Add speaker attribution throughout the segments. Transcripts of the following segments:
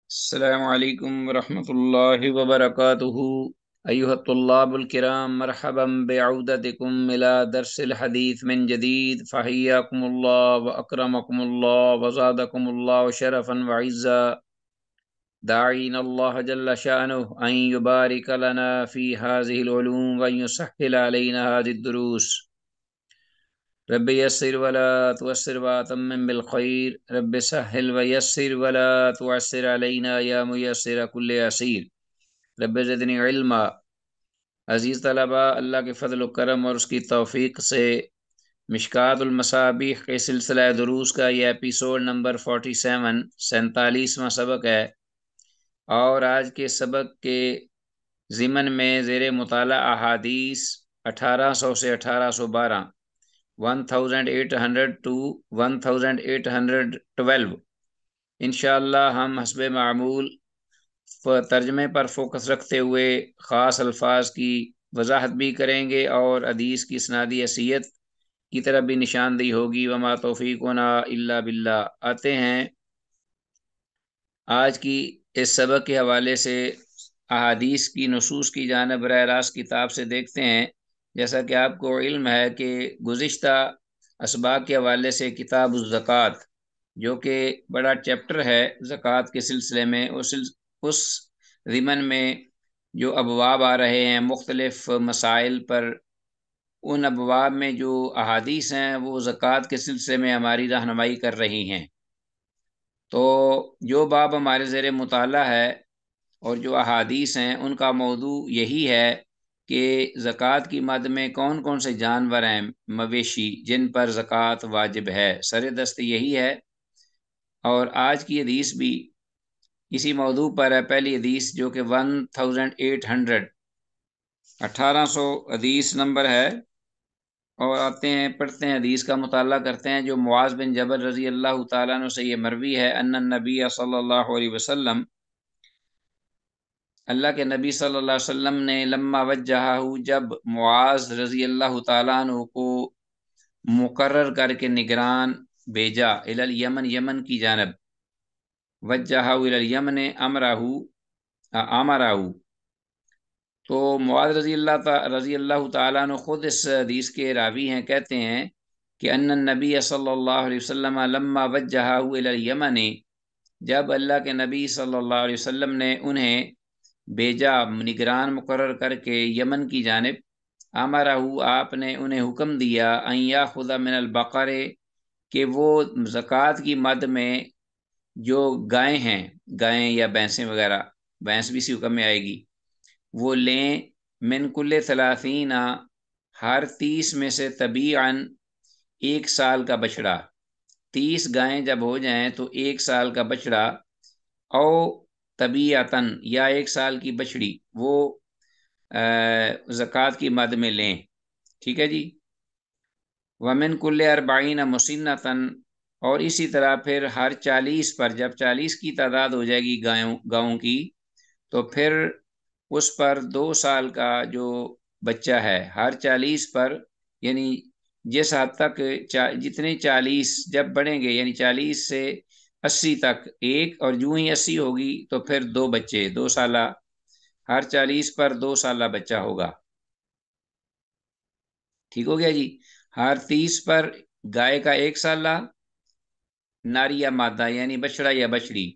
Speaker 1: السلام علیکم ورحمۃ اللہ وبرکاتہ ایها الطلاب الكرام مرحبا بعودتكم الى درس الحديث من جديد فحياكم الله واكرمكم الله وزادكم الله شرفا وعزا داعين الله جل شأنه ان يبارك لنا في هذه العلوم وان يسهل علينا هذه الدروس. رب یسر ولا تعسر واتمم بالخیر رب سهل ویسر ولا تعسر علینا یا میسر کل عسیر رب زدنی علما. عزیز طلبہ، اللہ کے فضل و کرم اور اس کی توفیق سے مشکات المصابیح کے سلسلہ دروس کا یہ ایپیسوڈ نمبر 47 47واں سبق ہے، اور آج کے سبق کے ضمن میں زیر مطالعہ احادیث 1800 سے 1812 1800 to 1812 انشاءاللہ ہم حسب معمول ترجمے پر فوکس رکھتے ہوئے خاص الفاظ کی وضاحت بھی کریں گے اور حدیث کی اسنادی حیثیت کی طرف بھی نشاندہی ہوگی۔ وما توفیقنا الا باللہ۔ آتے ہیں آج کی اس سبق کے حوالے سے احادیث کی نصوص کی جانب براہ راست کتاب سے دیکھتے ہیں۔ جیسا کہ آپ کو علم ہے کہ گزشتہ اسباق کے حوالے سے کتاب الزکوٰۃ، جو کہ بڑا چیپٹر ہے زکوٰۃ کے سلسلے میں، اس ضمن میں جو ابواب آ رہے ہیں مختلف مسائل پر، ان ابواب میں جو احادیث ہیں وہ زکوٰۃ کے سلسلے میں ہماری رہنمائی کر رہی ہیں۔ تو جو باب ہمارے زیر مطالعہ ہے اور جو احادیث ہیں ان کا موضوع یہی ہے کہ زکوٰۃ کی مد میں کون کون سے جانور ہیں مویشی جن پر زکوٰۃ واجب ہے، سر دست یہی ہے۔ اور آج کی حدیث بھی اسی موضوع پر ہے۔ پہلی حدیث جو کہ 1800 حدیث نمبر ہے، اور آتے ہیں پڑھتے ہیں حدیث کا مطالعہ کرتے ہیں، جو معاذ بن جبل رضی اللہ تعالیٰ عنہ سے یہ مروی ہے ان النبی صلی اللہ علیہ وسلم، اللہ کے نبی صلی اللہ علیہ وسلم نے لما وجہہ، جب معاذ رضی اللہ تعالیٰ عنہ کو مقرر کر کے نگران بھیجا، الی الیمن، یمن کی جانب، وجہہ الی الیمن امرہ، تو معاذ رضی اللہ تعالیٰ عنہ خود اس حدیث کے راوی ہیں، کہتے ہیں کہ ان النبی صلی اللہ علیہ وسلم لما وجہہ الی الیمن، جب اللہ کے نبی صلی اللہ علیہ وسلم نے انہیں بھیجا نگران مقرر کر کے یمن کی جانب، امرہ، آپ نے انہیں حکم دیا ان یاخذ من البقر، کہ وہ زکوٰۃ کی مد میں جو گائیں ہیں، گائیں یا بھینسیں وغیرہ، بھینس بھی اسی حکم میں آئے گی، وہ لیں، من کل 30، ہر 30 میں سے، طبیعاً، ایک سال کا بچڑا، 30 گائیں جب ہو جائیں تو ایک سال کا بچڑا، او طبیعتاً، یا ایک سال کی بچڑی، وہ زکوٰۃ کی مد میں لیں، ٹھیک ہے جی۔ ومن کل 40 مسنتاً، اور اسی طرح پھر ہر 40 پر، جب 40 کی تعداد ہو جائے گی گاؤں کی، تو پھر اس پر 2 سال کا جو بچہ ہے، ہر 40 پر، یعنی جس حد تک جتنے 40 جب بڑھیں گے، یعنی 40 سے 80 تک ایک، اور جو ہی 80 ہوگی تو پھر 2 بچے، 2 سالہ، ہر 40 پر 2 سالہ بچہ ہوگا، ٹھیک ہو گیا جی۔ ہر 30 پر گائے کا 1 سالہ، ناری یا مادہ یعنی بچڑا یا بچڑی،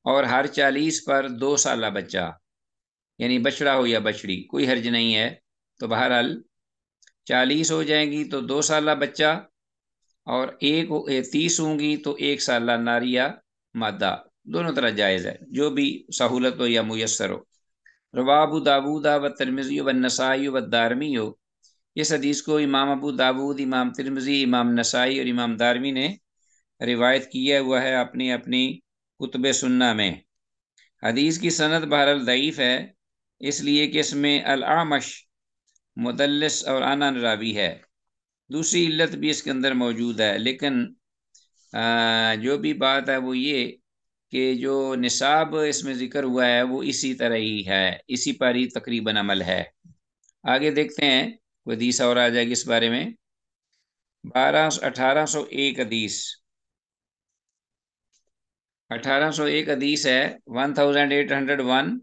Speaker 1: اور ہر 40 پر 2 سالہ بچہ، یعنی بچڑا ہو یا بچڑی، کوئی حرج نہیں ہے۔ تو بہرحال 40 ہو جائیں گی تو 2 سالہ بچہ، اور 30 ہوں گی تو 1 سالہ ناری یا مادہ، دونوں طرح جائز ہے، جو بھی سہولت ہو یا میسر ہو۔ رواه ابو داود و ترمذی و نسائی و دارمی ہو، اس حدیث کو امام ابو داود، امام ترمذی، امام نسائی اور امام دارمی نے روایت کیا ہوا ہے اپنی اپنی کتب سنہ میں۔ حدیث کی سند بہرحال ضعیف ہے، اس لیے کہ اس میں الاعمش مدلس اور انان راوی ہے، دوسری علت بھی اس کے اندر موجود ہے، لیکن جو بھی بات ہے وہ یہ کہ جو نصاب اس میں ذکر ہوا ہے وہ اسی طرح ہی ہے، اسی پر ہی تقریباً عمل ہے۔ آگے دیکھتے ہیں کوئی حدیث اور آ جائے گی اس بارے میں۔ 1801 حدیث، 1801 حدیث ہے 1801،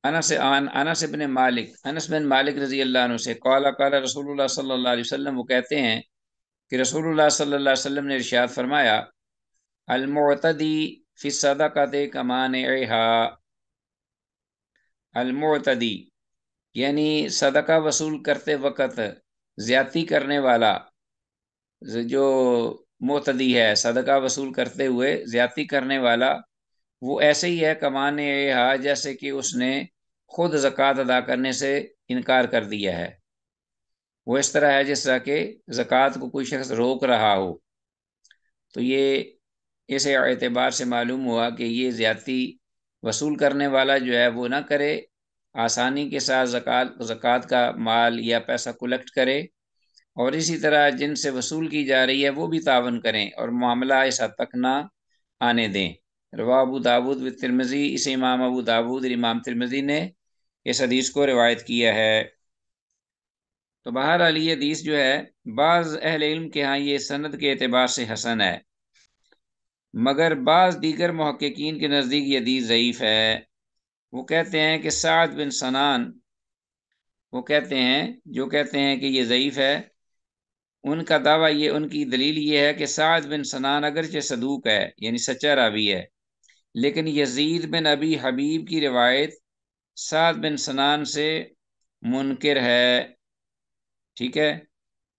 Speaker 1: انس بن مالک، انس بن مالک رضی اللہ عنہ سے، قال رسول اللہ صلی اللہ علیہ وسلم، وہ کہتے ہیں کہ رسول اللہ صلی اللہ علیہ وسلم نے ارشاد فرمایا، المعتدی فی الصدقۃ کمانعھا، المعتدی یعنی صدقہ وصول کرتے وقت زیادتی کرنے والا، جو معتدی ہے صدقہ وصول کرتے ہوئے زیادتی کرنے والا، وہ ایسے ہی ہے کمانعھا، جیسے کہ اس نے خود زکوٰۃ ادا کرنے سے انکار کر دیا ہے۔ وہ اس طرح ہے جس طرح کہ زکوٰۃ کو کوئی شخص روک رہا ہو۔ تو یہ اس اعتبار سے معلوم ہوا کہ یہ زیادتی وصول کرنے والا جو ہے وہ نہ کرے، آسانی کے ساتھ زکوٰۃ کا مال یا پیسہ کلیکٹ کرے، اور اسی طرح جن سے وصول کی جا رہی ہے وہ بھی تعاون کریں اور معاملہ اس حد تک نہ آنے دیں۔ رواہ ابو داود و ترمذی، اسے امام ابو داود اور امام ترمذی نے اس حدیث کو روایت کیا ہے۔ تو بہرحال یہ حدیث جو ہے بعض اہل علم کے ہاں یہ سند کے اعتبار سے حسن ہے، مگر بعض دیگر محققین کے نزدیک یہ حدیث ضعیف ہے۔ وہ کہتے ہیں کہ سعد بن سنان، وہ کہتے ہیں جو کہتے ہیں کہ یہ ضعیف ہے، ان کا دعویٰ یہ، ان کی دلیل یہ ہے کہ سعد بن سنان اگرچہ صدوق ہے یعنی سچا راوی ہے، لیکن یزید بن ابی حبیب کی روایت سعد بن سنان سے منکر ہے، ٹھیک ہے،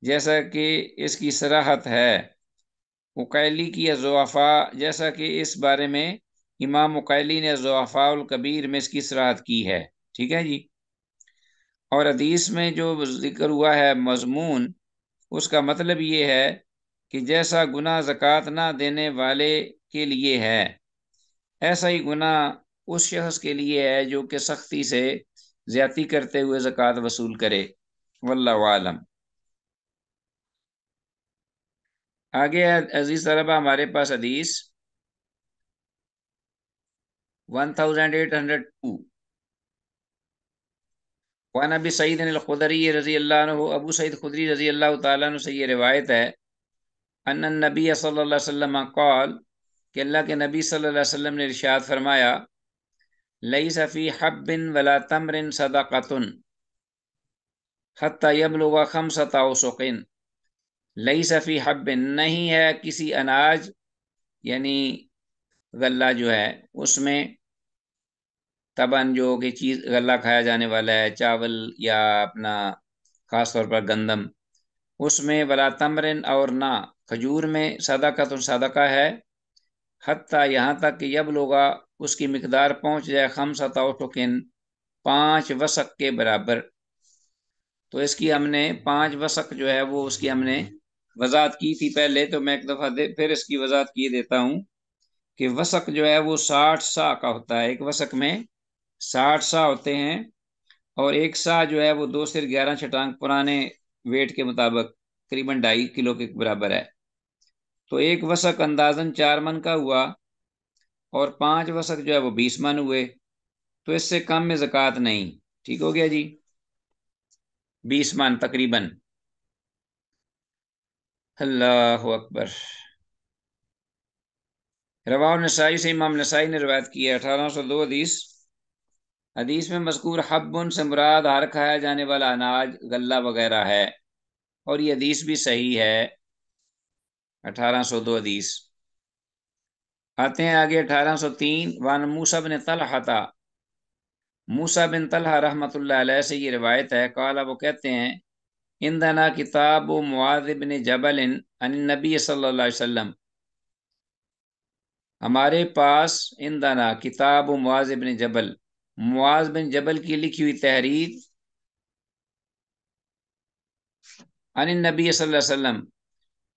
Speaker 1: جیسا کہ اس کی صراحت ہے عقیلی کی ضعفاء، جیسا کہ اس بارے میں امام عقیلی نے ضعفاء الکبیر میں اس کی صراحت کی ہے، ٹھیک ہے جی۔ اور حدیث میں جو ذکر ہوا ہے مضمون، اس کا مطلب یہ ہے کہ جیسا گناہ زکوٰۃ نہ دینے والے کے لیے ہے، ایسا ہی گناہ اس شخص کے لیے ہے جو کہ سختی سے زیادتی کرتے ہوئے زکوٰۃ وصول کرے، واللہ عالم۔ آگے عزیز طلبہ ہمارے پاس حدیث 1802، وعن ابی سعید الخدری رضی اللہ عنہ، ابو سعید خدری رضی اللہ تعالیٰ عنہ سے یہ روایت ہے، ان النبی صلی اللہ علیہ وسلم قال، کہ اللہ کے نبی صلی اللہ علیہ وسلم نے ارشاد فرمایا، لیس فی حب ولا تمر صدقۃ حتی یبلغ خمسۃ اوسق، لیس فی حب، نہیں ہے کسی اناج یعنی غلہ جو ہے اس میں، تبن جو کہ چیز غلہ کھایا جانے والا ہے، چاول یا اپنا خاص طور پر گندم، اس میں ولا تمرن، اور نہ کھجور میں، صدقۃ صدقہ ہے، حتیٰ یہاں تک کہ یبلغا اس کی مقدار پہنچ جائے، خمسۃ اوسق 5 وسق کے برابر۔ تو اس کی ہم نے 5 وسق جو ہے وہ اس کی ہم نے وضاحت کی تھی پہلے، تو میں ایک دفعہ پھر اس کی وضاحت کیے دیتا ہوں کہ وسق جو ہے وہ 60 سا کا ہوتا ہے، ایک وسق میں 60 سا ہوتے ہیں، اور ایک سا جو ہے وہ 2 سے 11 چھٹانک پرانے ویٹ کے مطابق تقریباً 2.5 کلو کے برابر ہے۔ تو ایک وسق اندازاً 4 من کا ہوا، اور 5 وسق جو ہے وہ 20 من ہوئے، تو اس سے کم میں زکوٰۃ نہیں، ٹھیک ہو گیا جی، 20 من تقریباً۔ اللہ اکبر۔ رواہ نسائی سے امام نسائی نے روایت کی ہے 1802 حدیث۔ حدیث میں مذکور حبن سے مراد ہر کھایا جانے والا اناج، غلہ وغیرہ ہے، اور یہ حدیث بھی صحیح ہے، 1802 حدیث۔ آتے ہیں آگے 1803، وان موسیٰ بن طلحہ، موسیٰ بن طلحہ رحمۃ اللہ علیہ سے یہ روایت ہے، قال، وہ کہتے ہیں، عندنا کتاب معاذ بن جبل عن النبی صلی اللہ علیہ وسلم، ہمارے پاس عندنا کتاب معاذ بن جبل، معاذ بن جبل کی لکھی ہوئی تحریر، عن النبی صلی اللہ علیہ وسلم،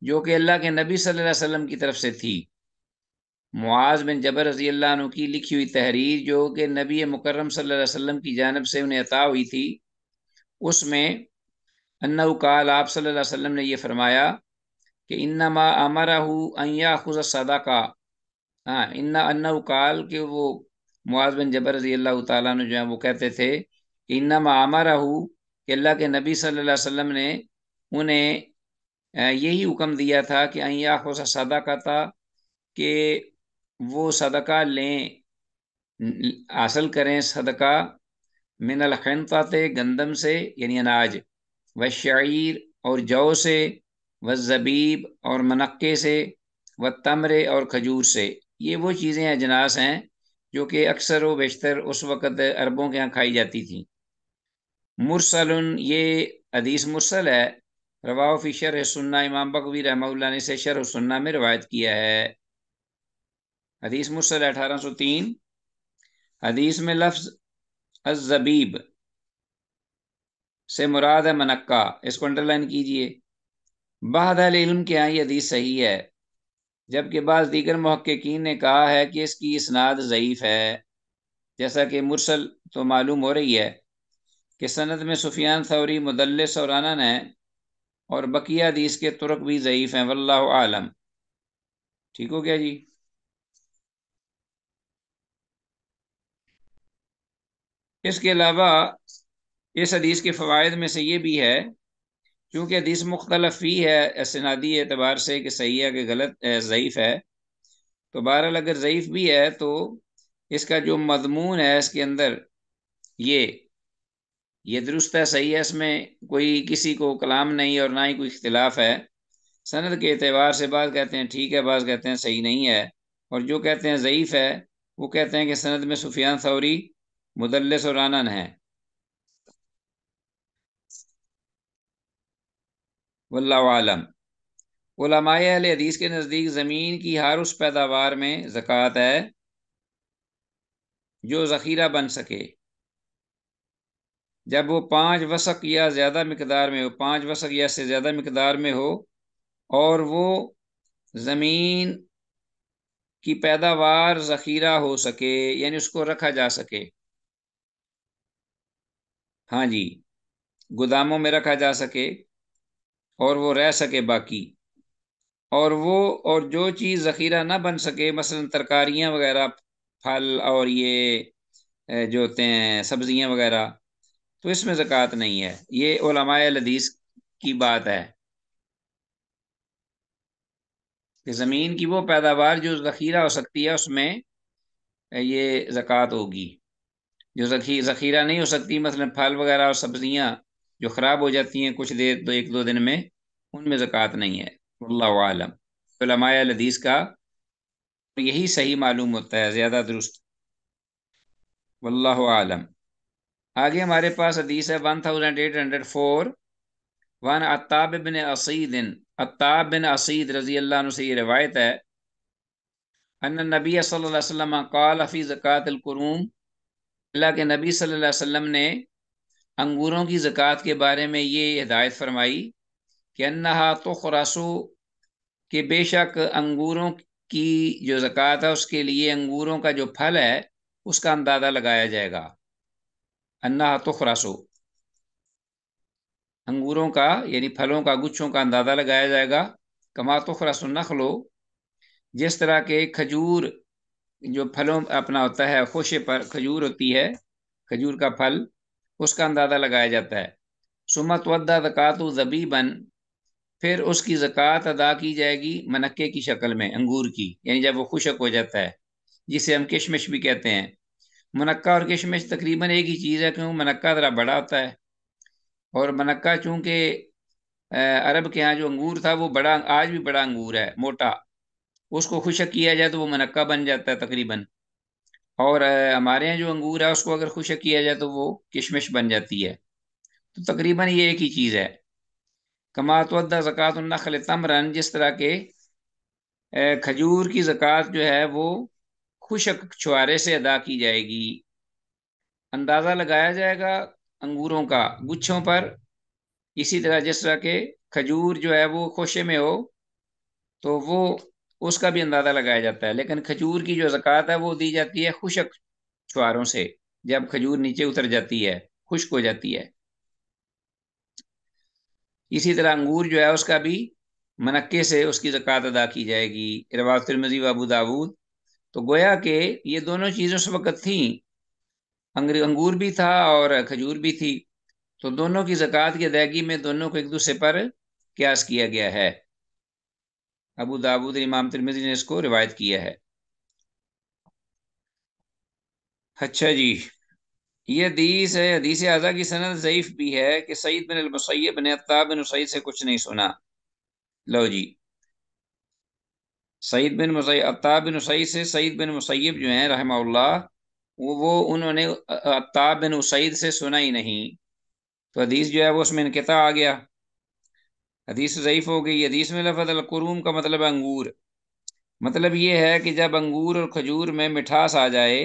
Speaker 1: جو کہ اللہ کے نبی صلی اللہ علیہ وسلم کی طرف سے تھی، معاذ بن جبل رضی اللہ عنہ کی لکھی ہوئی تحریر جو کہ نبی مکرم صلی اللہ علیہ وسلم کی جانب سے انہیں عطا ہوئی تھی، اس میں انہو قال، آپ صلی اللہ علیہ وسلم نے یہ فرمایا کہ انما امرہ ان یاخذ الصدقہ، انہو قال، کہ وہ معاذ بن جبل رضی اللہ تعالیٰ عنہ جو ہیں وہ کہتے تھے کہ انما امرہ، کہ اللہ کے نبی صلی اللہ علیہ وسلم نے انہیں یہی حکم دیا تھا کہ ان یاخذ الصدقہ تھا، کہ وہ صدقہ لیں، حاصل کریں صدقہ، من الخنطۃ گندم سے یعنی اناج، والشعیر اور جو سے، والزبیب اور منقے سے، والتمر اور کھجور سے۔ یہ وہ چیزیں اجناس ہیں جو کہ اکثر و بیشتر اس وقت عربوں کے ہاں کھائی جاتی تھیں۔ مرسل، یہ حدیث مرسل ہے، رواہ فی شرح سنہ، امام بغوی رحمہ اللہ نے اسے شرح سنہ میں روایت کیا ہے۔ حدیث مرسل 1803۔ حدیث میں لفظ الزبیب سے مراد ہے منقع، اس کو انڈر لائن کیجئے۔ بعض اہل علم کے ہاں یہ حدیث صحیح ہے، جبکہ بعض دیگر محققین نے کہا ہے کہ اس کی اسناد ضعیف ہے۔ جیسا کہ مرسل تو معلوم ہو رہی ہے کہ سند میں سفیان ثوری مدلس اور انن ہے، اور بقیہ حدیث کے طرق بھی ضعیف ہیں، واللہ عالم۔ ٹھیک ہو گیا جی؟ اس کے علاوہ اس حدیث کے فوائد میں سے یہ بھی ہے، چونکہ حدیث مختلف ہی ہے اسنادی اعتبار سے کہ صحیح ہے کہ غلط ضعیف ہے، تو بہرحال اگر ضعیف بھی ہے تو اس کا جو مضمون ہے اس کے اندر یہ درست ہے، صحیح ہے، اس میں کوئی کسی کو کلام نہیں اور نہ ہی کوئی اختلاف ہے۔ سند کے اعتبار سے بعض کہتے ہیں ٹھیک ہے، بعض کہتے ہیں صحیح نہیں ہے، اور جو کہتے ہیں ضعیف ہے وہ کہتے ہیں کہ سند میں سفیان ثوری مدلس اور انن ہے، واللہ عالم۔ علماء اہل حدیث کے نزدیک زمین کی ہر اس پیداوار میں زکوٰۃ ہے جو ذخیرہ بن سکے، جب وہ 5 وسق یا زیادہ مقدار میں ہو، 5 وسق یا سے زیادہ مقدار میں ہو، اور وہ زمین کی پیداوار ذخیرہ ہو سکے، یعنی اس کو رکھا جا سکے، ہاں جی، گوداموں میں رکھا جا سکے اور وہ رہ سکے باقی، اور جو چیز ذخیرہ نہ بن سکے، مثلا ترکاریاں وغیرہ، پھل اور یہ جو ہوتے ہیں سبزیاں وغیرہ، تو اس میں زکوٰۃ نہیں ہے۔ یہ علماء الحدیث کی بات ہے کہ زمین کی وہ پیداوار جو ذخیرہ ہو سکتی ہے اس میں یہ زکوٰۃ ہوگی، جو ذخیرہ نہیں ہو سکتی، مثلا پھل وغیرہ اور سبزیاں جو خراب ہو جاتی ہیں کچھ دیر، ایک دو دن میں، ان میں زکوٰۃ نہیں ہے، واللہ عالم۔ علماء الحدیث کا یہی صحیح معلوم ہوتا ہے، زیادہ درست، واللہ عالم۔ آگے ہمارے پاس حدیث ہے 1804، وان عطاب بن اسید، عطاب بن اسید رضی اللہ عنہ سے یہ روایت ہے، ان نبی صلی اللہ علیہ وسلم قال فی زکوٰۃ القروم، اللہ کے نبی صلی اللہ علیہ وسلم نے انگوروں کی زکوٰۃ کے بارے میں یہ ہدایت فرمائی کہ انہا تخرسو، کہ بے شک انگوروں کی جو زکوٰۃ ہے اس کے لیے انگوروں کا جو پھل ہے اس کا اندازہ لگایا جائے گا، انہا تخرسو، انگوروں کا یعنی پھلوں کا، گچھوں کا اندازہ لگایا جائے گا، کما تخرس النخل، جس طرح کے کھجور جو پھلوں اپنا ہوتا ہے، خوشے پر کھجور ہوتی ہے، کھجور کا پھل، اس کا اندازہ لگایا جاتا ہے۔ سمت ودہ زکوٰۃ زبیبن، پھر اس کی زکوٰۃ ادا کی جائے گی منقے کی شکل میں، انگور کی، یعنی جب وہ خشک ہو جاتا ہے، جسے ہم کشمش بھی کہتے ہیں۔ منقہ اور کشمش تقریباً ایک ہی چیز ہے، کیونکہ منقہ ذرا بڑا ہوتا ہے، اور منقہ چونکہ عرب کے ہاں جو انگور تھا وہ بڑا، آج بھی بڑا انگور ہے، موٹا، اس کو خشک کیا جائے تو وہ منقہ بن جاتا ہے تقریباً، اور ہمارے یہاں جو انگور ہے اس کو اگر خشک کیا جائے تو وہ کشمش بن جاتی ہے، تو تقریباً یہ ایک ہی چیز ہے۔ کما تودع زکوٰۃ النخل تمرن، جس طرح کے کھجور کی زکوٰۃ جو ہے وہ خشک چھوارے سے ادا کی جائے گی، اندازہ لگایا جائے گا انگوروں کا گچھوں پر، اسی طرح جس طرح کہ کھجور جو ہے وہ خوشے میں ہو تو وہ اس کا بھی اندازہ لگایا جاتا ہے، لیکن کھجور کی جو زکوٰۃ ہے وہ دی جاتی ہے خشک چھواروں سے، جب کھجور نیچے اتر جاتی ہے، خشک ہو جاتی ہے۔ اسی طرح انگور جو ہے اس کا بھی منقے سے اس کی زکوٰۃ ادا کی جائے گی، رواه ترمذی و ابو داود۔ تو گویا کہ یہ دونوں چیزیں اس وقت تھیں، انگور بھی تھا اور کھجور بھی تھی، تو دونوں کی زکوٰۃ کی ادائیگی میں دونوں کو ایک دوسرے پر قیاس کیا گیا ہے۔ ابو داود امام ترمذی نے اس کو روایت کیا ہے۔ اچھا جی، یہ حدیث ہے، حدیث اعضا کی سند ضعیف بھی ہے کہ سعید بن المسیب نے عطاب بن سعید سے کچھ نہیں سنا۔ لو جی، سعید بن مسیب، عطاب بن سعید سے سعید بن مسیب جو ہیں رحمہ اللہ، وہ انہوں نے عطاب بن سعید سے سنا ہی نہیں، تو حدیث جو ہے وہ اس میں انقطاع آ گیا، حدیث ضعیف ہو گئی۔ حدیث میں لفظ القروم کا مطلب ہے انگور، مطلب یہ ہے کہ جب انگور اور کھجور میں مٹھاس آ جائے،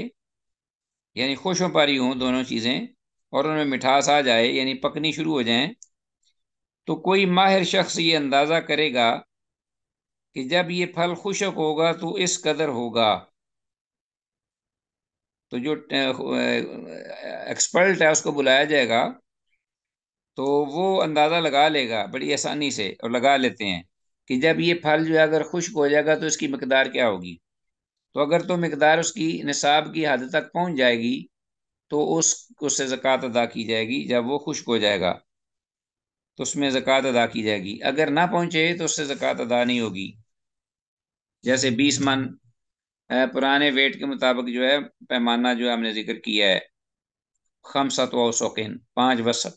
Speaker 1: یعنی خوش و پاری ہوں دونوں چیزیں، اور ان میں مٹھاس آ جائے یعنی پکنی شروع ہو جائیں، تو کوئی ماہر شخص یہ اندازہ کرے گا کہ جب یہ پھل خشک ہوگا تو اس قدر ہوگا، تو جو ایکسپرٹ ہے اس کو بلایا جائے گا، تو وہ اندازہ لگا لے گا بڑی آسانی سے، اور لگا لیتے ہیں کہ جب یہ پھل جو ہے اگر خشک ہو جائے گا تو اس کی مقدار کیا ہوگی، تو اگر تو مقدار اس کی نصاب کی حد تک پہنچ جائے گی تو اس سے زکوٰۃ ادا کی جائے گی، جب وہ خشک ہو جائے گا تو اس میں زکوٰۃ ادا کی جائے گی، اگر نہ پہنچے تو اس سے زکوٰۃ ادا نہیں ہوگی۔ جیسے 20 من پرانے ویٹ کے مطابق جو ہے پیمانہ جو ہے ہم نے ذکر کیا ہے، 5 وسق۔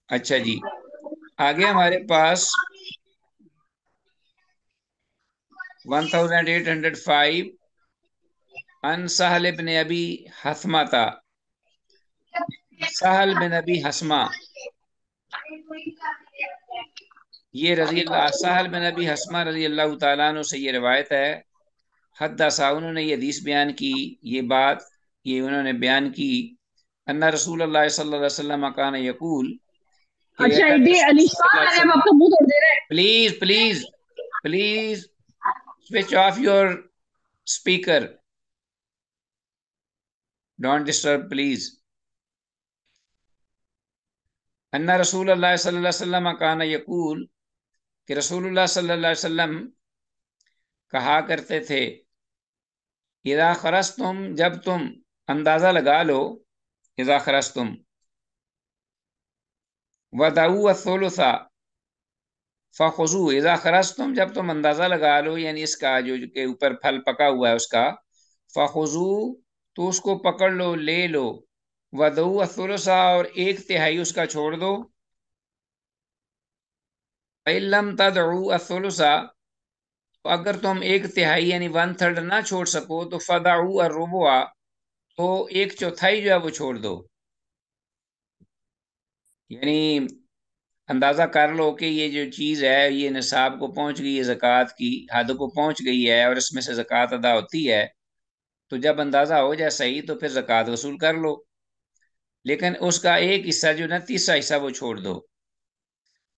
Speaker 1: اچھا جی، آگے ہمارے پاس 1805 ان سہل بن ابی حثمہ تھا، سہل بن ابی حثمہ، یہ رضی اللہ، سہل بن ابی حثمہ رضی اللہ تعالیٰ عنہ سے یہ روایت ہے، حدث، انہوں نے یہ حدیث بیان کی، یہ بات یہ انہوں نے بیان کی، ان رسول اللہ صلی اللہ علیہ وسلم کان یقول، کہ بے
Speaker 2: اچھا
Speaker 1: شک
Speaker 2: یہ
Speaker 1: رسول
Speaker 2: علی
Speaker 1: صلی اللہ
Speaker 2: شان
Speaker 1: علیہ
Speaker 2: ہے، ہم
Speaker 1: وسلم،
Speaker 2: آپ کا منہ توڑ دے رہے ہیں۔
Speaker 1: Please please please switch off your speaker, don't disturb please. ان رسول اللہ صلی اللہ علیہ وسلم کان یقول، کہ رسول اللہ صلی اللہ علیہ وسلم کہا کرتے تھے، اذا خرجتم، جب تم اندازہ لگا لو، اذا خرجتم، ودعوا الثلث فخذوا، اذا خرجتم، جب تم اندازہ لگا لو، یعنی اس کا جو کے اوپر پھل پکا ہوا ہے اس کا، فخذوا، تو اس کو پکڑ لو، لے لو، ودعوا الثلث، اور 1/3 اس کا چھوڑ دو، فإن لم تدعوا الثلث، تو اگر تم 1/3 یعنی 1/3 نہ چھوڑ سکو تو فدعوا الربع، تو 1/4 جو ہے وہ چھوڑ دو، یعنی اندازہ کر لو کہ یہ جو چیز ہے یہ نصاب کو پہنچ گئی ہے، زکوٰۃ کی حد کو پہنچ گئی ہے، اور اس میں سے زکوٰۃ ادا ہوتی ہے، تو جب اندازہ ہو جائے صحیح تو پھر زکوٰۃ وصول کر لو، لیکن اس کا ایک حصہ جو نا، تیسرا حصہ وہ چھوڑ دو،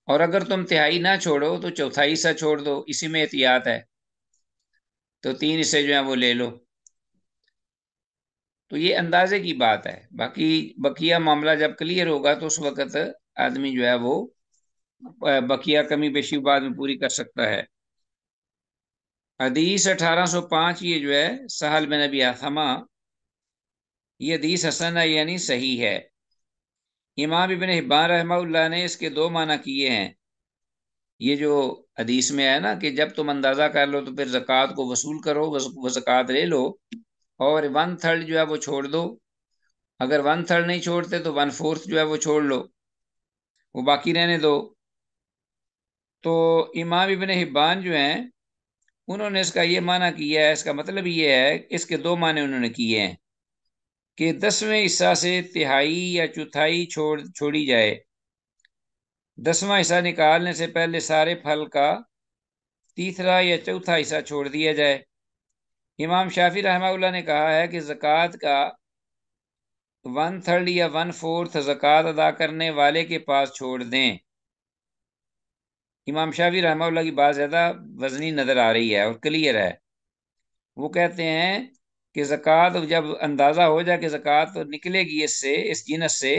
Speaker 1: اور اگر تم تہائی نہ چھوڑو تو چوتھائی حصہ چھوڑ دو، اسی میں احتیاط ہے، تو 3 حصے جو ہیں وہ لے لو، تو یہ اندازے کی بات ہے، باقی بقیہ معاملہ جب کلیئر ہوگا تو اس وقت آدمی جو ہے وہ بقیہ کمی بیشی بعد میں پوری کر سکتا ہے۔ حدیث 1805، یہ جو ہے سہل بن ابی حثمہ، یہ حدیث حسن ہے یعنی صحیح ہے۔ امام ابن حبان رحمہ اللہ نے اس کے 2 معنی کیے ہیں، یہ جو حدیث میں ہے نا کہ جب تم اندازہ کر لو تو پھر زکوٰۃ کو وصول کرو، وہ زکوٰۃ لے لو، اور 1/3 جو ہے وہ چھوڑ دو، اگر 1/3 نہیں چھوڑتے تو 1/4 جو ہے وہ چھوڑ لو، وہ باقی رہنے دو۔ تو امام ابن حبان جو ہیں انہوں نے اس کا یہ معنی کیا ہے، اس کا مطلب یہ ہے، اس کے 2 معنی انہوں نے کیے ہیں کہ 10ویں حصہ سے تہائی یا چوتھائی چھوڑی جائے، 10واں حصہ نکالنے سے پہلے سارے پھل کا تیسرا یا چوتھا حصہ چھوڑ دیا جائے۔ امام شافعی رحمہ اللہ نے کہا ہے کہ زکوٰۃ کا 1/3 یا 1/4 زکوٰۃ ادا کرنے والے کے پاس چھوڑ دیں۔ امام شافعی رحمہ اللہ کی بات زیادہ وزنی نظر آ رہی ہے اور کلیئر ہے، وہ کہتے ہیں کہ زکوٰۃ جب اندازہ ہو جائے کہ زکوٰۃ نکلے گی اس جنس سے،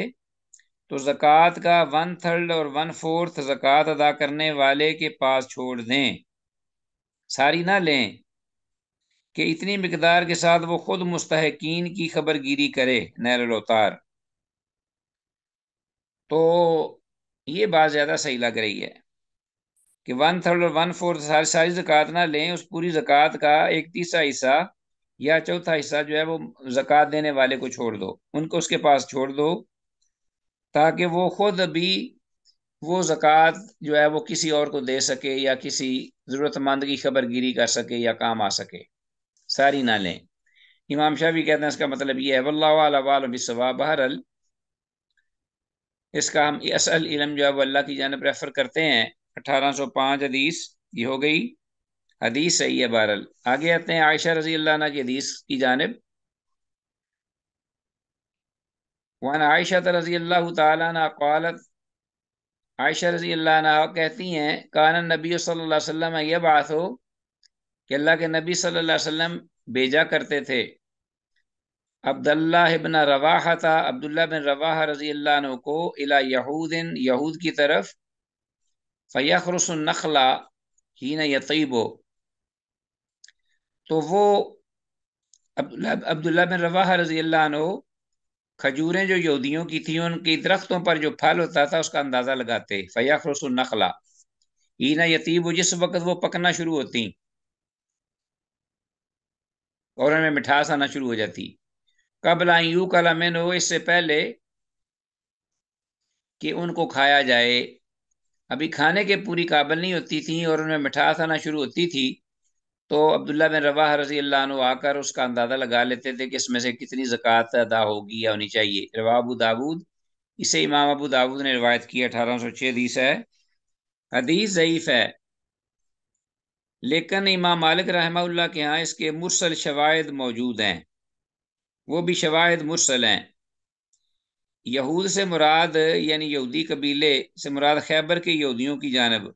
Speaker 1: تو زکوٰۃ کا 1/3 اور 1/4 زکوٰۃ ادا کرنے والے کے پاس چھوڑ دیں، ساری نہ لیں، کہ اتنی مقدار کے ساتھ وہ خود مستحقین کی خبر گیری کرے، نیل الاوتار۔ تو یہ بات زیادہ صحیح لگ رہی ہے کہ 1/3 اور 1/4 ساری زکوٰۃ نہ لیں، اس پوری زکوٰۃ کا 1/3 حصہ یا چوتھا حصہ جو ہے وہ زکوٰۃ دینے والے کو چھوڑ دو، ان کو اس کے پاس چھوڑ دو، تاکہ وہ خود بھی وہ زکوٰۃ جو ہے وہ کسی اور کو دے سکے یا کسی ضرورت مند کی خبر گیری کر سکے یا کام آ سکے، ساری نہ لیں۔ امام شافعی کہتے ہیں اس کا مطلب یہ ہے، واللہ اعلم بالصواب۔ بہرحال اس کا ہم اصل علم جو ہے وہ اللہ کی جانب ریفر کرتے ہیں۔ 1805 حدیث یہ ہو گئی، حدیث صحیح ہے۔ بہرحال آگے آتے ہیں عائشہ رضی اللہ عنہ کی حدیث کی جانب۔ وعن عائشہ رضی اللہ تعالیٰ عنہ قالت، عائشہ رضی اللہ عنہ کہتی ہیں، کان النبی صلی اللہ علیہ وسلم یبعث، کہ اللہ کے نبی صلی اللہ علیہ وسلم بھیجا کرتے تھے، عبداللہ ابن رواحہ تھا، عبداللہ بن رواحہ رضی اللہ عنہ کو، الی یہود، یہود کی طرف، فیخرس النخل حین یطیب، تو وہ عبداللہ بن رواحہ رضی اللہ عنہ کھجوریں جو یہودیوں کی تھیں ان کی درختوں پر جو پھل ہوتا تھا اس کا اندازہ لگاتے، فیخرس النخل حین یطیب، جس وقت وہ پکنا شروع ہوتی اور ان میں مٹھاس آنا شروع ہو جاتی، قبل ان یوکل منہ، اس سے پہلے کہ ان کو کھایا جائے، ابھی کھانے کے پوری قابل نہیں ہوتی تھیں اور ان میں مٹھاس آنا شروع ہوتی تھی، تو عبداللہ بن رواحہ رضی اللہ عنہ آ کر اس کا اندازہ لگا لیتے تھے کہ اس میں سے کتنی زکوٰۃ ادا ہوگی یا ہونی چاہیے۔ رواه ابو داود، اسے امام ابو داود نے روایت کی، 1806 حدیث ہے، حدیث ضعیف ہے، لیکن امام مالک رحمہ اللہ کے ہاں اس کے مرسل شواہد موجود ہیں، وہ بھی شواہد مرسل ہیں۔ یہود سے مراد یعنی یہودی قبیلے سے مراد خیبر کے یہودیوں کی جانب،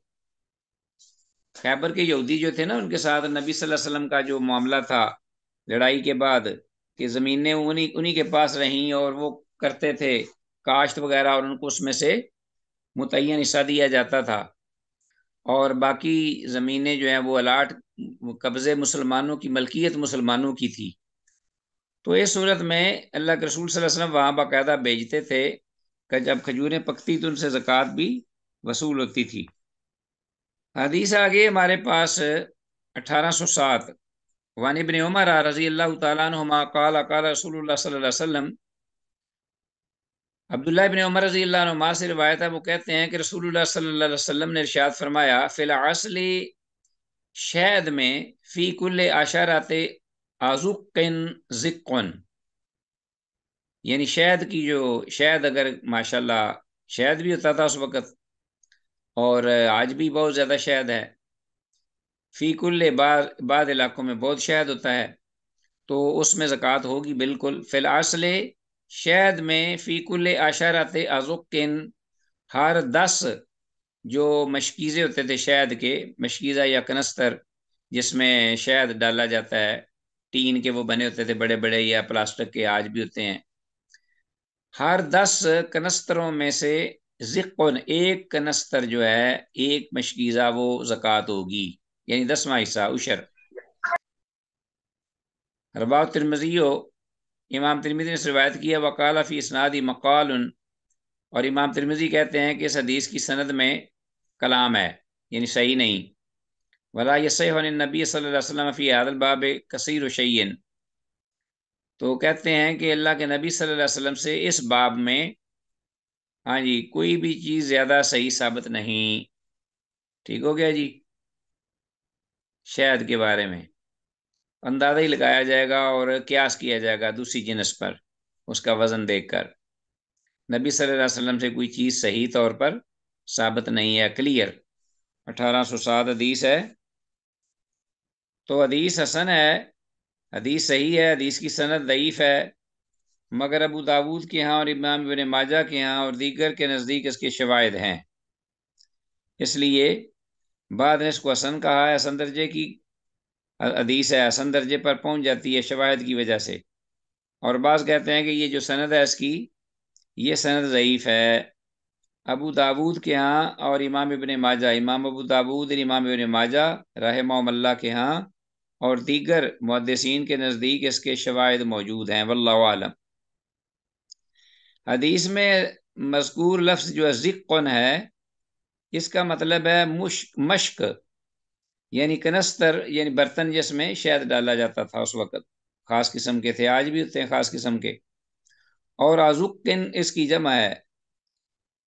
Speaker 1: خیبر کے یہودی جو تھے نا ان کے ساتھ نبی صلی اللہ علیہ وسلم کا جو معاملہ تھا لڑائی کے بعد، کہ زمینیں انہی کے پاس رہیں اور وہ کرتے تھے کاشت وغیرہ، اور ان کو اس میں سے متعین حصہ دیا جاتا تھا، اور باقی زمینیں جو ہیں وہ الاٹ قبضے مسلمانوں کی، ملکیت مسلمانوں کی تھی۔ تو اس صورت میں اللہ کے رسول صلی اللہ علیہ وسلم وہاں باقاعدہ بھیجتے تھے کہ جب کھجوریں پکتی تو ان سے زکوٰۃ بھی وصول ہوتی تھی۔ حدیث آگے ہمارے پاس 1807، وعن ابن عمر رضی اللہ تعالیٰ عنہما قال قال رسول اللہ صلی اللہ علیہ وسلم، عبداللہ ابن عمر رضی اللہ عنہما سے روایت ہے، وہ کہتے ہیں کہ رسول اللہ صلی اللہ علیہ وسلم نے ارشاد فرمایا، فی العسل، شہد میں، فی کل عشرۃ ازق زق، یعنی شہد کی جو شہد، اگر ماشاءاللہ شہد بھی ہوتا تھا اس وقت اور آج بھی بہت زیادہ شہد ہے، فی کل، بعض علاقوں میں بہت شہد ہوتا ہے، تو اس میں زکوٰۃ ہوگی بالکل۔ فی العسل، شہد میں، فی کل عشرۃ ازق، ہر 10 جو مشکیزے ہوتے تھے شہد کے، مشکیزہ یا کنستر جس میں شہد ڈالا جاتا ہے، ٹین کے وہ بنے ہوتے تھے بڑے بڑے، یا پلاسٹک کے آج بھی ہوتے ہیں، ہر 10 کنستروں میں سے زقن، ایک کنستر جو ہے، ایک مشکیزہ، وہ زکوٰۃ ہوگی، یعنی 10واں حصہ، عشر۔ رواه ترمذی، امام ترمذی نے روایت کیا، وقال فی اسنادی مقال، اور امام ترمذی کہتے ہیں کہ اس حدیث کی سند میں کلام ہے، یعنی صحیح نہیں، ولا یصح عن النبی صلی اللہ علیہ وسلم فی هذا الباب کثیر شیء، تو کہتے ہیں کہ اللہ کے نبی صلی اللہ علیہ وسلم سے اس باب میں، ہاں جی، کوئی بھی چیز زیادہ صحیح ثابت نہیں۔ ٹھیک ہو گیا جی، شہد کے بارے میں اندازہ ہی لگایا جائے گا اور قیاس کیا جائے گا دوسری جنس پر، اس کا وزن دیکھ کر، نبی صلی اللہ علیہ وسلم سے کوئی چیز صحیح طور پر ثابت نہیں ہے، کلیئر۔ 1807 حدیث ہے، تو حدیث حسن ہے، حدیث صحیح ہے، حدیث کی سند ضعیف ہے، مگر ابو داود کے ہاں اور امام ابن ماجہ کے ہاں اور دیگر کے نزدیک اس کے شواہد ہیں، اس لیے بعد نے اس کو حسن کہا ہے، حسن درجے کی حدیث ہے، حسن درجے پر پہنچ جاتی ہے شواہد کی وجہ سے، اور بعض کہتے ہیں کہ یہ جو سند ہے اس کی، یہ سند ضعیف ہے۔ ابو داود کے ہاں اور امام ابن ماجہ، امام ابو داود اور امام ابن ماجہ رحمہم اللہ کے ہاں اور دیگر محدثین کے نزدیک اس کے شواہد موجود ہیں، واللہ عالم۔ حدیث میں مذکور لفظ جو زقن ہے، اس کا مطلب ہے مشک، یعنی کنستر، یعنی برتن جس میں شہد ڈالا جاتا تھا اس وقت، خاص قسم کے تھے، آج بھی ہوتے ہیں خاص قسم کے۔ اور آزکن اس کی جمع ہے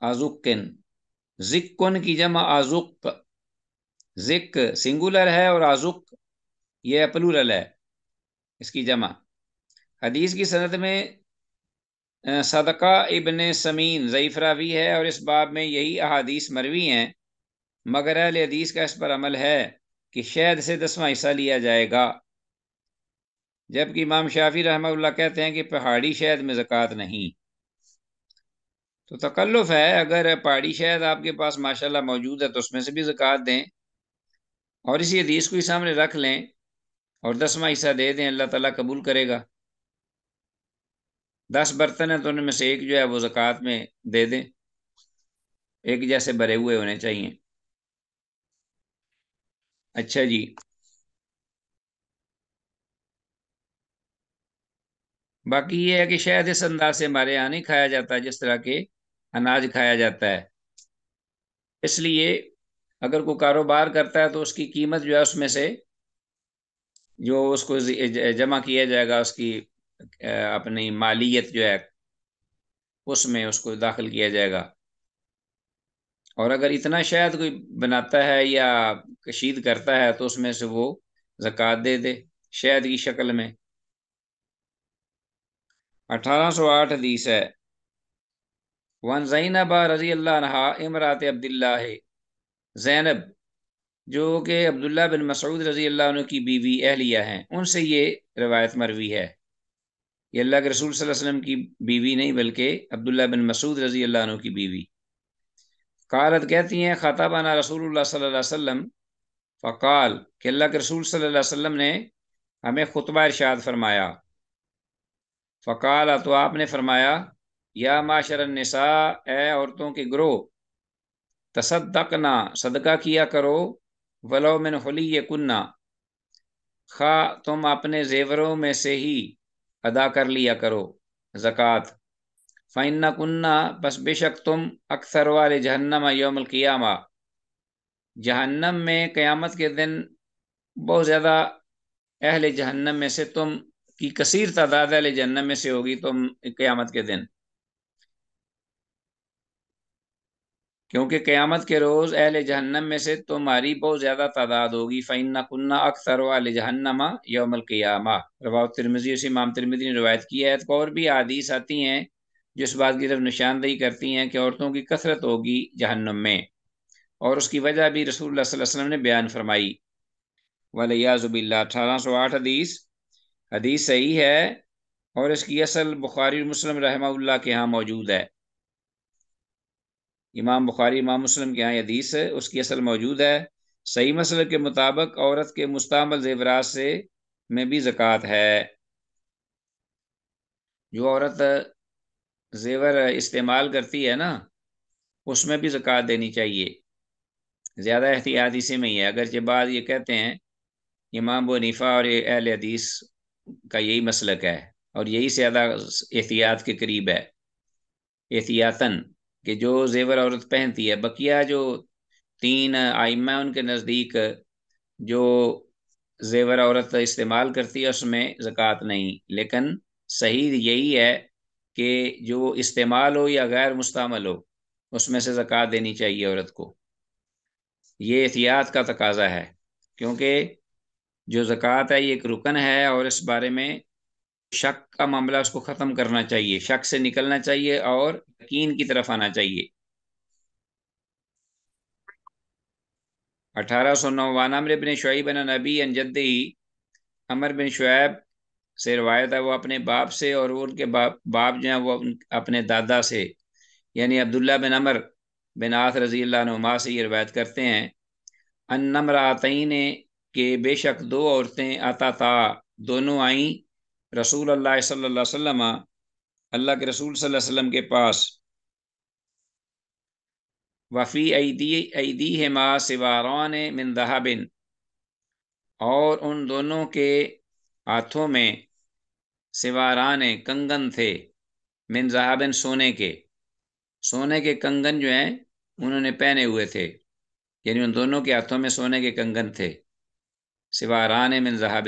Speaker 1: آزکن، زکن کی جمع آزک، زک سنگولر ہے اور آزک یہ پلورل ہے، اس کی جمع۔ حدیث کی سند میں صدقہ ابن سمین ضعیف راوی ہے، اور اس باب میں یہی احادیث مروی ہیں، مگر اہل حدیث کا اس پر عمل ہے کہ شہد سے 10واں حصہ لیا جائے گا، جبکہ امام شافعی رحمہ اللہ کہتے ہیں کہ پہاڑی شہد میں زکوٰۃ نہیں۔ تو تکلف ہے، اگر پہاڑی شہد آپ کے پاس ماشاءاللہ موجود ہے تو اس میں سے بھی زکوٰۃ دیں، اور اسی حدیث کو ہی سامنے رکھ لیں اور 10واں حصہ دے دیں، اللہ تعالیٰ قبول کرے گا۔ 10 برتن ہیں تو ان میں سے ایک جو ہے وہ زکوٰۃ میں دے دیں، ایک جیسے بھرے ہوئے ہونے چاہیے۔ اچھا جی، باقی یہ ہے کہ شاید اس انداز سے ہمارے یہاں نہیں کھایا جاتا جس طرح کے اناج کھایا جاتا ہے، اس لیے اگر کوئی کاروبار کرتا ہے تو اس کی قیمت جو ہے اس میں سے جو اس کو جمع کیا جائے گا، اس کی اپنی مالیت جو ہے اس میں اس کو داخل کیا جائے گا، اور اگر اتنا شاید کوئی بناتا ہے یا کشید کرتا ہے تو اس میں سے وہ زکوٰۃ دے دے شہد کی شکل میں۔ 1808 حدیث ہے، وان زینب رضی اللہ عنہا امرات عبداللہ، زینب جو کہ عبداللہ بن مسعود رضی اللہ عنہ کی بیوی اہلیہ ہیں، ان سے یہ روایت مروی ہے، یہ اللہ کے رسول صلی اللہ علیہ وسلم کی بیوی نہیں بلکہ عبداللہ بن مسعود رضی اللہ عنہ کی بیوی۔ قالت کہتی ہیں، خطبنا رسول اللہ صلی اللہ علیہ وسلم فقال، کہ اللہ کے رسول صلی اللہ علیہ وسلم نے ہمیں خطبہ ارشاد فرمایا، فقال تو آپ نے فرمایا، یا معاشر النساء، اے عورتوں کے گروہ، تصدقنا صدقہ کیا کرو، ولو من حلی کننا، خواہ تم اپنے زیوروں میں سے ہی ادا کر لیا کرو زکوٰۃ، فإن کننا، بس بے شک تم، اکثر والے جہنم یوم القیامہ، جہنم میں قیامت کے دن بہت زیادہ اہل جہنم میں سے تم کی کثیر تعداد اہل جہنم میں سے ہوگی تم قیامت کے دن، کیونکہ قیامت کے روز اہل جہنم میں سے تمہاری بہت زیادہ تعداد ہوگی۔ فإن كنا اکثر اہل جہنم یوم القیامہ، رواه ترمذی، اسی امام ترمذی نے روایت کی ہے۔ اور بھی احادیث آتی ہیں جو اس بات کی طرف نشاندہی کرتی ہیں کہ عورتوں کی کثرت ہوگی جہنم میں، اور اس کی وجہ بھی رسول اللہ صلی اللہ علیہ وسلم نے بیان فرمائی۔ وَالْعِيَاذُ بِاللَّهِ 1808 حدیث، حدیث صحیح ہے، اور اس کی اصل بخاری اور مسلم رحمہ اللہ کے ہاں موجود ہے، امام بخاری امام مسلم کے ہاں حدیث ہے، اس کی اصل موجود ہے۔ صحیح مسئلہ کے مطابق عورت کے مستعمل زیورات سے میں بھی زکوٰۃ ہے، جو عورت زیور استعمال کرتی ہے نا اس میں بھی زکوٰۃ دینی چاہیے، زیادہ احتیاط اسی میں ہی ہے، اگرچہ بعض یہ کہتے ہیں، امام ابو حنیفہ اور اہل حدیث کا یہی مسلک ہے، اور یہی زیادہ احتیاط کے قریب ہے، احتیاطاً، کہ جو زیور عورت پہنتی ہے، بقیہ جو 3 ائمہ ان کے نزدیک جو زیور عورت استعمال کرتی ہے اس میں زکوٰۃ نہیں، لیکن صحیح یہی ہے کہ جو استعمال ہو یا غیر مستعمل ہو اس میں سے زکوٰۃ دینی چاہیے عورت کو، یہ احتیاط کا تقاضا ہے، کیونکہ جو زکوٰۃ ہے یہ ایک رکن ہے، اور اس بارے میں شک کا معاملہ اس کو ختم کرنا چاہیے، شک سے نکلنا چاہیے اور یقین کی طرف آنا چاہیے۔ 1809 عمر بن شعیب بن نبی ان جدی، عمر بن شعیب سے روایت ہے، وہ اپنے باپ سے، اور وہ ان کے باپ جو ہیں وہ اپنے دادا سے، یعنی عبداللہ بن عمر بن عاص رضی اللہ عنہما سے یہ روایت کرتے ہیں، ان امرأتین، کہ بے شک 2 عورتیں، اتتا، دونوں آئیں، رسول اللہ صلی اللہ علیہ وسلم، اللہ کے رسول صلی اللہ علیہ وسلم کے پاس، وفی ایدیہما سواران من ذہب، اور ان دونوں کے ہاتھوں میں سواران کنگن تھے، من ذہب، سونے کے کنگن جو ہیں انہوں نے پہنے ہوئے تھے، یعنی ان دونوں کے ہاتھوں میں سونے کے کنگن تھے، سواران من ذہب،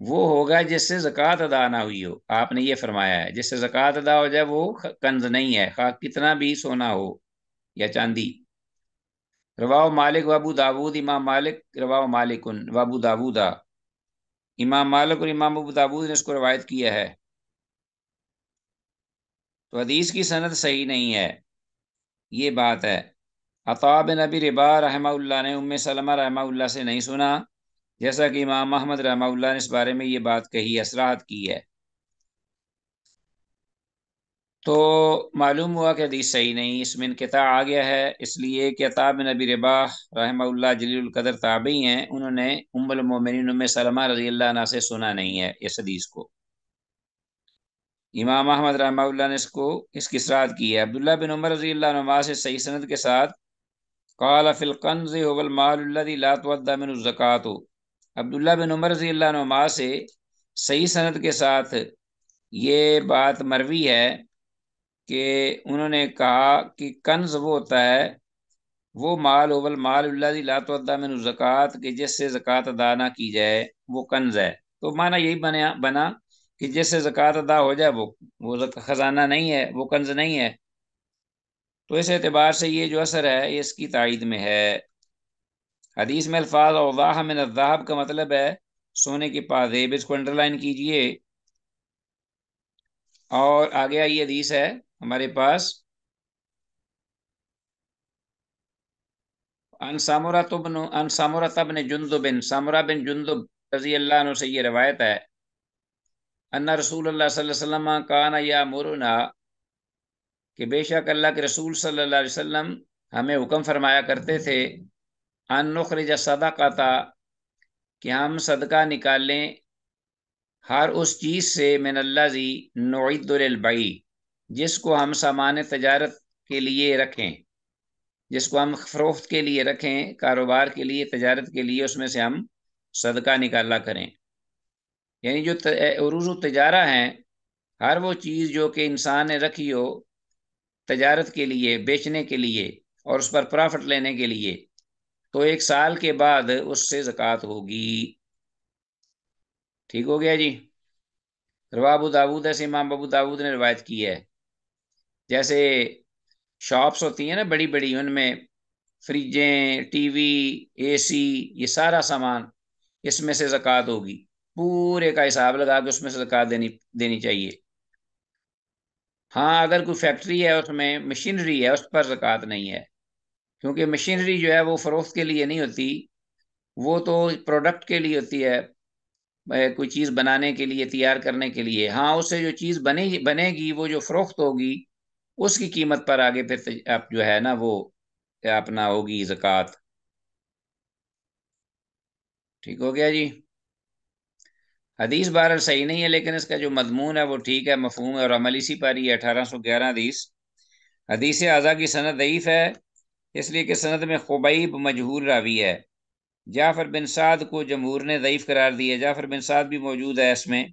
Speaker 1: وہ ہوگا جس سے زکوٰۃ ادا نہ ہوئی ہو. آپ نے یہ فرمایا ہے جس سے زکوٰۃ ادا ہو جائے وہ کنز نہیں ہے، خواہ کتنا بھی سونا ہو یا چاندی. رواہ مالک وابو داود، امام مالک رواہ مالک وابو داودا، امام مالک اور امام ابو داود نے اس کو روایت کیا ہے. تو حدیث کی سند صحیح نہیں ہے، یہ بات ہے. عطا بن ابی رباح رحمہ اللہ نے ام سلمہ رحمہ اللہ سے نہیں سنا، جیسا کہ امام احمد رحمہ اللہ نے اس بارے میں یہ بات کہی ہے، اصراحت کی ہے. تو معلوم ہوا کہ حدیث صحیح نہیں، اس میں انقطاع آ گیا ہے، اس لیے کہ عطا بن ابی رباح رحمہ اللہ جلیل القدر تابعی ہیں، انہوں نے ام المومنین ام سلمہ رضی اللہ عنہ سے سنا نہیں ہے اس حدیث کو. امام احمد رحمہ اللہ نے اس کی اصراحت کی ہے. عبداللہ بن عمر رضی اللہ عنہ سے صحیح سند کے ساتھ قال فی القنز هو المال الذي لا تؤدى منه الزکوۃ، عبداللہ بن عمر رضی اللہ عنہ سے صحیح سند کے ساتھ یہ بات مروی ہے کہ انہوں نے کہا کہ کنز وہ ہوتا ہے، وہ مال اول مال اللہ لا تؤدى منه الزکوۃ، کہ جس سے زکوٰۃ ادا نہ کی جائے وہ کنز ہے. تو معنی یہی بنا کہ جس سے زکوٰۃ ادا ہو جائے وہ خزانہ نہیں ہے، وہ کنز نہیں ہے. تو اس اعتبار سے یہ جو اثر ہے یہ اس کی تائید میں ہے. حدیث میں الفاظ اوضاح من الذهب کا مطلب ہے سونے کے پازیب، اس کو انڈر لائن کیجئے. اور آگے یہ حدیث ہے ہمارے پاس، ان سامورہ بن جندب، سامورہ بن جندب رضی اللہ عنہ سے یہ روایت ہے، ان رسول اللہ صلی اللہ علیہ وسلم کانا یامرنا، کہ بے شک اللہ کے رسول صلی اللہ علیہ وسلم ہمیں حکم فرمایا کرتے تھے، ان نخرج صدقۃ، کہ ہم صدقہ نکال لیں، ہر اس چیز سے من الذی نعد للبیع، جس کو ہم سامان تجارت کے لیے رکھیں، جس کو ہم فروخت کے لیے رکھیں، کاروبار کے لیے، تجارت کے لیے، اس میں سے ہم صدقہ نکالا کریں. یعنی جو عروض و تجارہ ہیں، ہر وہ چیز جو کہ انسان نے رکھی ہو تجارت کے لیے، بیچنے کے لیے اور اس پر پرافٹ لینے کے لیے، تو 1 سال کے بعد اس سے زکوٰۃ ہوگی. ٹھیک ہو گیا جی. رواہ ابو داود، ایسے امام ابو داود نے روایت کی ہے. جیسے شاپس ہوتی ہیں نا بڑی بڑی، ان میں فریجیں، ٹی وی، اے سی، یہ سارا سامان، اس میں سے زکوٰۃ ہوگی. پورے کا حساب لگا کے اس میں سے زکوٰۃ دینی چاہیے. ہاں اگر کوئی فیکٹری ہے اس میں مشینری ہے، اس پر زکوٰۃ نہیں ہے، کیونکہ مشینری جو ہے وہ فروخت کے لیے نہیں ہوتی، وہ تو پروڈکٹ کے لیے ہوتی ہے، کوئی چیز بنانے کے لیے، تیار کرنے کے لیے. ہاں اس سے جو چیز بنے گی وہ جو فروخت ہوگی اس کی قیمت پر آگے پھر آپ جو ہے نا وہ اپنا ہوگی زکوٰۃ. ٹھیک ہو گیا جی. حدیث بہرحال صحیح نہیں ہے، لیکن اس کا جو مضمون ہے وہ ٹھیک ہے، مفہوم ہے اور عمل اسی پر ہی ہے. 1811 حدیث. حدیث اعضا کی سند ضعیف ہے، اس لیے کہ سند میں خبیب مجہول راوی ہے. جعفر بن سعد کو جمہور نے ضعیف قرار دیا، جعفر بن سعد بھی موجود ہے اس میں.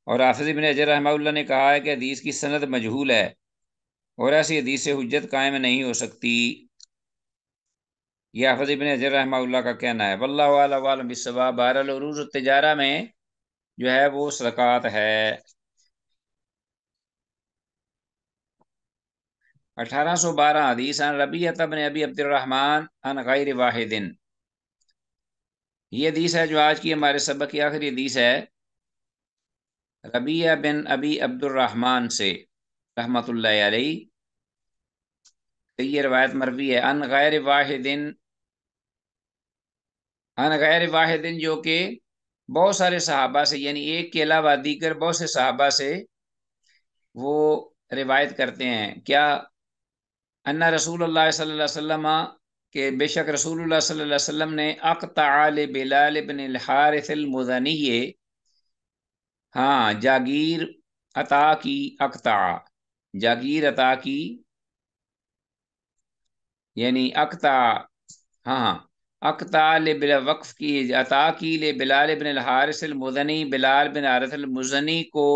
Speaker 1: اور حافظ ابن حجر رحمہ اللہ نے کہا ہے کہ حدیث کی سند مجہول ہے اور ایسی حدیث سے حجت قائم نہیں ہو سکتی. یہ حافظ ابن حجر رحمہ اللہ کا کہنا ہے. واللہ اعلم بالصواب. بہرحال عروض التجارہ میں جو ہے وہ زکوٰۃ ہے. 1812 حدیث عن ربیعہ بن ابی عبد الرحمن عن غیر واحد. یہ حدیث ہے جو آج کی ہمارے سبق کی آخری حدیث ہے، ربیعہ بن ابی عبد الرحمن سے رحمۃ اللہ علیہ. یہ روایت مروی ہے عن غیر واحد، عن غیر واحد جو کہ بہت سارے صحابہ سے، یعنی ایک کے علاوہ دیگر بہت سے صحابہ سے وہ روایت کرتے ہیں. کیا؟ ان رسول اللہ صلی اللہ علیہ وسلم، کہ بے شک رسول اللہ صلی اللہ علیہ وسلم نے اقطع لبلال بن الحارث المزنی، ہاں جاگیر عطا کی، اقطع جاگیر عطا کی، یعنی اقطع، ہاں اقطع وقف کی، عطا کی بلال بن الحارث المزنی، بلال بن حارث المزنی کو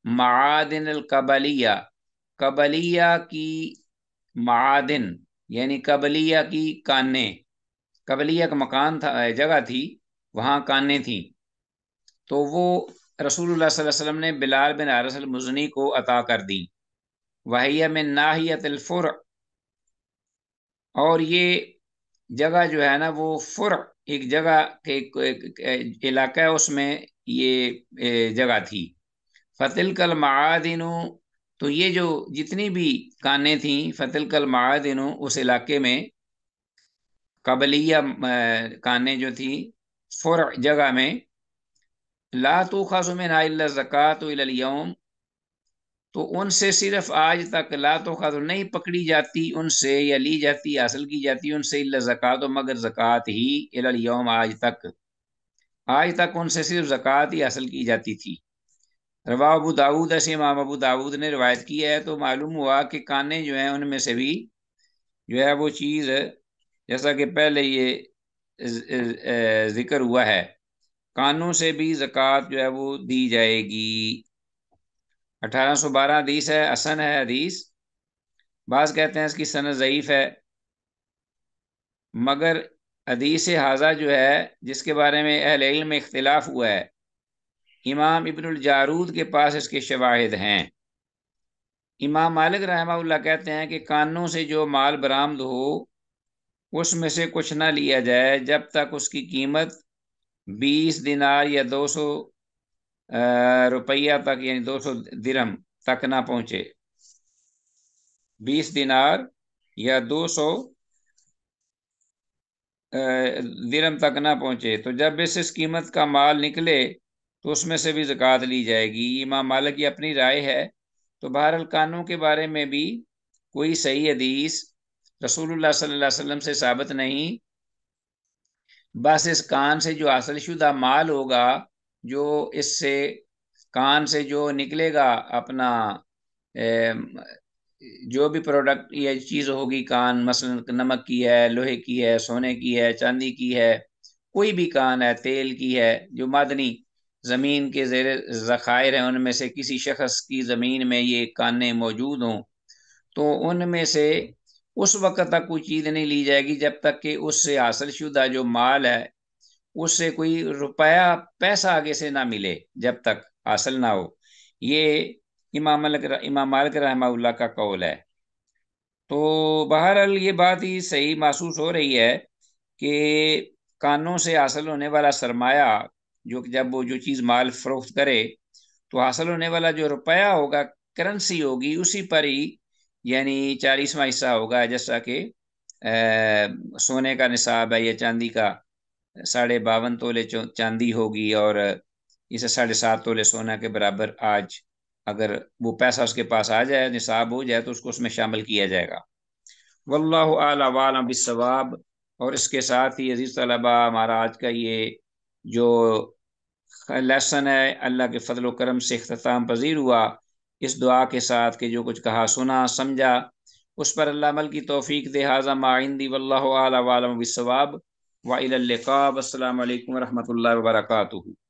Speaker 1: معادن القبلیہ، قبلیہ کی معادن، یعنی قبلیہ کی کانیں، قبلیہ کا مکان تھا، جگہ تھی، وہاں کانیں تھیں. تو وہ رسول اللہ صلی اللہ علیہ وسلم نے بلال بن حارث المزنی کو عطا کر دی. وہیہ من ناحیت الفرع، اور یہ جگہ جو ہے نا وہ فرع ایک جگہ کے علاقہ ہے، اس میں یہ جگہ تھی. فتلک المعادن، تو یہ جو جتنی بھی کانیں تھیں، فتلک المعادن اس علاقے میں قبلیہ کانیں جو تھیں فرع جگہ میں، لا تؤخذ منها الا الزکوۃ الى اليوم، تو ان سے صرف آج تک لا تؤخذ نہیں پکڑی جاتی ان سے یا لی جاتی حاصل کی جاتی ان سے الا الزکوۃ، مگر زکوٰۃ ہی الى اليوم آج تک ان سے صرف زکوٰۃ ہی حاصل کی جاتی تھی. رواہ ابو داؤد، ایسے امام ابو داؤد نے روایت کی ہے. تو معلوم ہوا کہ کانے جو ہیں ان میں سے بھی جو ہے وہ چیز، جیسا کہ پہلے یہ ذکر ہوا ہے، کانوں سے بھی زکوٰۃ جو ہے وہ دی جائے گی. 1812 حدیث ہے، حسن ہے حدیث. بعض کہتے ہیں اس کی سند ضعیف ہے، مگر حدیث حاضہ جو ہے جس کے بارے میں اہل علم میں اختلاف ہوا ہے، امام ابن الجارود کے پاس اس کے شواہد ہیں. امام مالک رحمہ اللہ کہتے ہیں کہ کانوں سے جو مال برآمد ہو اس میں سے کچھ نہ لیا جائے جب تک اس کی قیمت 20 دینار یا 200 روپیہ تک، یعنی 200 درہم تک نہ پہنچے. 20 دینار یا 200 درہم تک نہ پہنچے، تو جب اس قیمت کا مال نکلے تو اس میں سے بھی زکوٰۃ لی جائے گی. امام مالک کی اپنی رائے ہے. تو بہرحال کانوں کے بارے میں بھی کوئی صحیح حدیث رسول اللہ صلی اللہ علیہ وسلم سے ثابت نہیں. بس اس کان سے جو حاصل شدہ مال ہوگا، جو اس سے کان سے جو نکلے گا اپنا جو بھی پروڈکٹ یا چیز ہوگی، کان مثلا نمک کی ہے، لوہے کی ہے، سونے کی ہے، چاندی کی ہے، کوئی بھی کان ہے، تیل کی ہے، جو معدنی زمین کے زیر ذخائر ہیں ان میں سے کسی شخص کی زمین میں یہ کانیں موجود ہوں، تو ان میں سے اس وقت تک کوئی چیز نہیں لی جائے گی جب تک کہ اس سے حاصل شدہ جو مال ہے اس سے کوئی روپیہ پیسہ آگے سے نہ ملے، جب تک حاصل نہ ہو. یہ امام مالک رحمہ اللہ کا قول ہے. تو بہرحال یہ بات ہی صحیح محسوس ہو رہی ہے کہ کانوں سے حاصل ہونے والا سرمایہ، جو جب وہ جو چیز مال فروخت کرے تو حاصل ہونے والا جو روپیہ ہوگا، کرنسی ہوگی، اسی پر ہی یعنی 40واں حصہ ہوگا. جیسا کہ سونے کا نصاب ہے یا چاندی کا 52.5 تولے چاندی ہوگی اور اسے 7.5 تولے سونا کے برابر آج اگر وہ پیسہ اس کے پاس آ جائے، نصاب ہو جائے، تو اس کو اس میں شامل کیا جائے گا. واللہ اعلیٰ وعلم بالصواب. اور اس کے ساتھ ہی عزیز طلبہ، ہمارا آج کا یہ جو لیسن ہے اللہ کے فضل و کرم سے اختتام پذیر ہوا، اس دعا کے ساتھ کہ جو کچھ کہا سنا سمجھا اس پر اللہ عمل کی توفیق دے. ھذا ما عندی واللہ اعلیٰ وعلم بالصواب، وإلی اللقاء. السلام علیکم ورحمۃ اللہ وبرکاتہ.